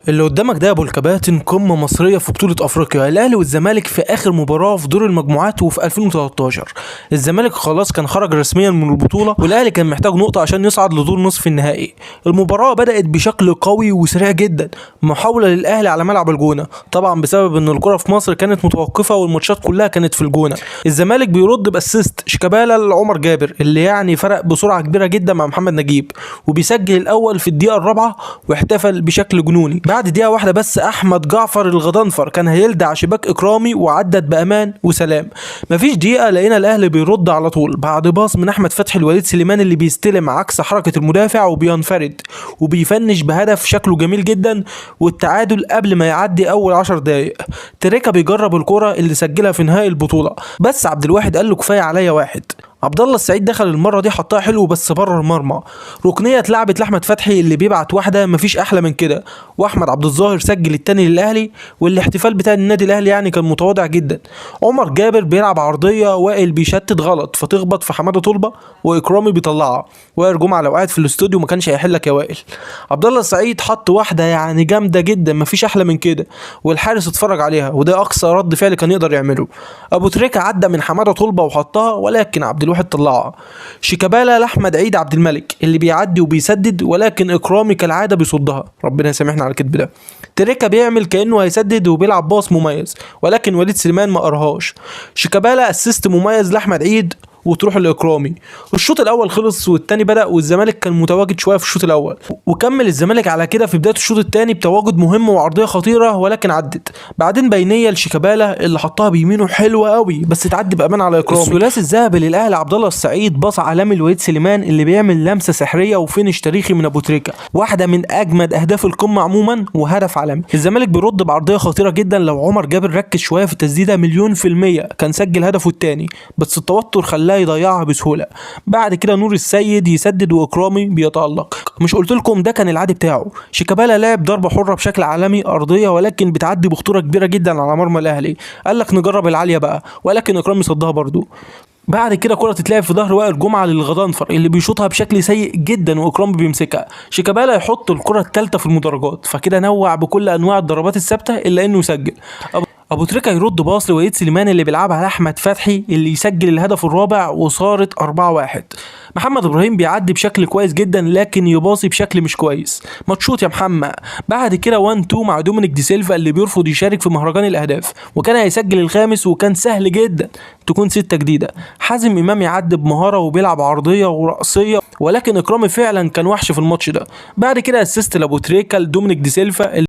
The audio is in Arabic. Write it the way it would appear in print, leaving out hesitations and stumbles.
اللي قدامك ده يا ابو الكباتن قمه مصريه في بطوله افريقيا. الاهلي والزمالك في اخر مباراه في دور المجموعات وفي 2013 الزمالك خلاص كان خرج رسميا من البطوله، والاهلي كان محتاج نقطه عشان يصعد لدور نصف النهائي. المباراه بدات بشكل قوي وسريع جدا، محاوله للاهلي على ملعب الجونه، طبعا بسبب ان الكره في مصر كانت متوقفه والماتشات كلها كانت في الجونه. الزمالك بيرد باسيست شيكابالا لعمر جابر اللي يعني فرق بسرعه كبيره جدا مع محمد نجيب، وبيسجل الاول في الدقيقه الرابعه واحتفل بشكل جنوني. بعد دقيقة واحدة بس أحمد جعفر الغضنفر كان هيلدع شباك إكرامي وعدت بأمان وسلام. مفيش دقيقة لقينا الأهلي بيرد على طول بعد باص من أحمد فتحي لوليد سليمان اللي بيستلم عكس حركة المدافع وبينفرد وبيفنش بهدف شكله جميل جدا، والتعادل قبل ما يعدي أول 10 دقايق. تريكا بيجرب الكرة اللي سجلها في نهاية البطولة، بس عبد الواحد قال له كفاية عليا واحد. عبد الله السعيد دخل المره دي حطها حلو بس بره المرمى، ركنيه اتلعبت لاحمد فتحي اللي بيبعت واحده مفيش احلى من كده، واحمد عبد الظاهر سجل التاني للاهلي، والاحتفال بتاع النادي الاهلي يعني كان متواضع جدا. عمر جابر بيلعب عرضيه، وائل بيشتت غلط فتخبط في حماده طلبه، واكرامي بيطلعها. وائل جمعه لو قاعد في الاستوديو ما كانش هيحلك يا وائل. عبد الله السعيد حط واحده يعني جامده جدا مفيش احلى من كده، والحارس اتفرج عليها، وده اقصى رد فعل كان يقدر يعمله. ابو تريكه عدى من حماده طلبه وحطها، ولكن عبد الواحد طلعها. شيكابالا لاحمد عيد عبد الملك اللي بيعدي وبيسدد، ولكن اكرامي كالعاده بيصدها، ربنا يسامحنا على الكذب ده. تريكا بيعمل كانه هيسدد وبيلعب باص مميز، ولكن وليد سليمان ما قراهاش. شيكابالا اسيست مميز لاحمد عيد وتروح لاكرامي. الشوط الاول خلص والتاني بدا، والزمالك كان متواجد شويه في الشوط الاول، وكمل الزمالك على كده في بدايه الشوط الثاني بتواجد مهم وعرضيه خطيره، ولكن عدت. بعدين بينيه لشيكابالا اللي حطها بيمينه حلوه قوي بس تعدي بامان على اكرامي. الثلاثي الذهبي للاهلي عبد الله السعيد باص عالمي لوليد سليمان اللي بيعمل لمسه سحريه وفينش تاريخي من ابو تريكه، واحده من اجمد اهداف القمه عموما وهدف عالمي. الزمالك بيرد بعرضيه خطيره جدا، لو عمر جابر ركز شويه في التسديده مليون في الميه كان سجل هدفه الثاني، بس التوتر خلاه يضيعها بسهوله. بعد كده نور السيد يسدد واكرامي بيتالق. مش قلت لكم ده كان العادي بتاعه؟ شيكابالا لعب ضربه حره بشكل عالمي ارضيه، ولكن بتعدي بخطوره كبيره جدا على مرمى الاهلي. قال لك نجرب العاليه بقى، ولكن اكرامي صدها برضو. بعد كده كرة تتلعب في ظهر وائل جمعة للغضنفر اللي بيشوطها بشكل سيء جدا واكرامي بيمسكها. شيكابالا يحط الكرة الثالثة في المدرجات، فكده نوع بكل انواع الضربات الثابته الا انه يسجل. ابو تريكه يرد باص لوليد سليمان اللي بيلعبها على احمد فتحي اللي يسجل الهدف الرابع، وصارت 4-1. محمد ابراهيم بيعدي بشكل كويس جدا لكن يباصي بشكل مش كويس، ماتشوت يا محمد. بعد كده 1-2 مع دومينيك دي سيلفا اللي بيرفض يشارك في مهرجان الاهداف، وكان هيسجل الخامس وكان سهل جدا تكون 6 جديده. حازم امام يعدي بمهاره وبيلعب عرضيه ورأسيه، ولكن اكرامي فعلا كان وحش في الماتش ده. بعد كده اسيست لابو تريكه لدومينيك دي سيلفا